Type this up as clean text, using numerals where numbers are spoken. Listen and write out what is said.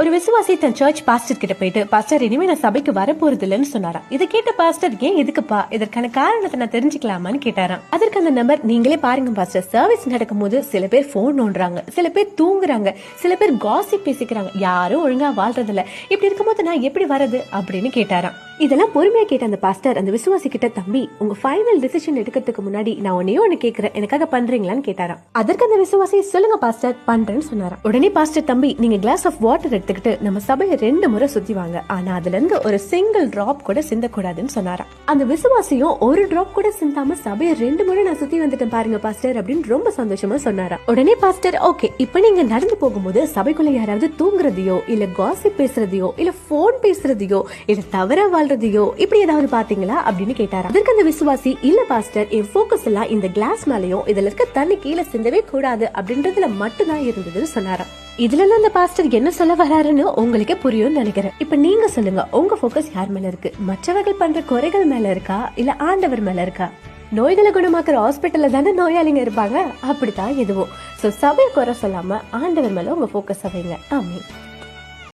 ஒரு விசுவாசி தன் search pastor கிட்ட போயிட்டு, பாஸ்டர் இனிமே நான் சபைக்கு வர போறது இல்லைன்னு சொன்னாராம். இதை கேட்ட பாஸ்டர், ஏன் எதுக்குப்பா, இதற்கான காரணத்தை நான் தெரிஞ்சுக்கலாமான்னு கேட்டாராம். அதற்கு அந்த நம்பர், நீங்களே பாருங்க பாஸ்டர், சர்வீஸ் நடக்கும் போது சில பேர் போன் நோண்டுறாங்க, சில பேர் தூங்குறாங்க, சில பேர் காசிப் பேசிக்கிறாங்க, யாரும் ஒழுங்கா வாழ்றது இல்ல, இப்படி இருக்கும்போது நான் எப்படி வரது அப்படின்னு கேட்டாராம். இதெல்லாம் பொறுமையா கேட்ட அந்த பாஸ்டர் அந்த விசுவாசி கிட்ட, தம்பி உங்க ஃபைனல் டிசிஷன் எடுக்கிறதுக்கு முன்னாடி நான் ஒன்னு கேக்குறேன், எனக்காக பண்றீங்களான்னு கேட்டாராம். அதற்கு அந்த விசுவாசி, சொல்லுங்க பாஸ்டர், பண்றேன்னு சொன்னாராம். உடனே பாஸ்டர், தம்பி நீங்க கிளாஸ் ஆஃப் வாட்டர் எடுத்துக்கிட்டு நம்ம சபையை 2 முறை சுத்தி வாங்க, ஆனா அதுல இருந்து ஒரு சிங்கிள் டிராப் கூட சிந்தக்கூடாதுன்னு சொன்னாராம். அந்த விசுவாசியும் ஒரு டிராப் கூட சிந்தாம சபையை 2 முறை நான் சுத்தி வந்துட்டேன் பாருங்க பாஸ்டர் அப்படின்னு ரொம்ப சந்தோஷமா சொன்னாராம். உடனே பாஸ்டர், ஓகே, இப்ப நீங்க நடந்து போகும்போது சபைக்குள்ள யாராவது தூங்குறதையோ இல்ல காசிப் பேசுறதையோ இல்ல போன் பேசுறதையோ இல்ல தவறா வாழ்றதையோ இப்படி ஏதாவது பாத்தீங்களா அப்படின்னு கேட்டாராம். அதற்கு அந்த விசுவாசி, இல்ல பாஸ்டர், என் போக்கஸ் எல்லாம் இந்த கிளாஸ் மேலயும் இதுல இருக்க தண்ணி கீழே சிந்தவே கூடாது அப்படின்றதுல மட்டும்தான் இருந்ததுன்னு சொன்னாராம். இதுல இருந்து அந்த பாஸ்டர் என்ன சொல்ல வராருன்னு உங்களுக்கே புரியும் நினைக்கிறேன். இப்ப நீங்க சொல்லுங்க, உங்க போக்கஸ் யார் மேல இருக்கு? மற்றவர்கள் பண்ற குறைகள் மேல இருக்கா இல்ல ஆண்டவர் மேல இருக்கா? நோய்களை குணமாக்குற ஹாஸ்பிட்டல்ல தானே நோயாளிங்க இருப்பாங்க, அப்படித்தான் எதுவும். சோ சபையை குறை சொல்லாம ஆண்டவர் மேல உங்க போக்கஸ் வைங்க. ஆமென்.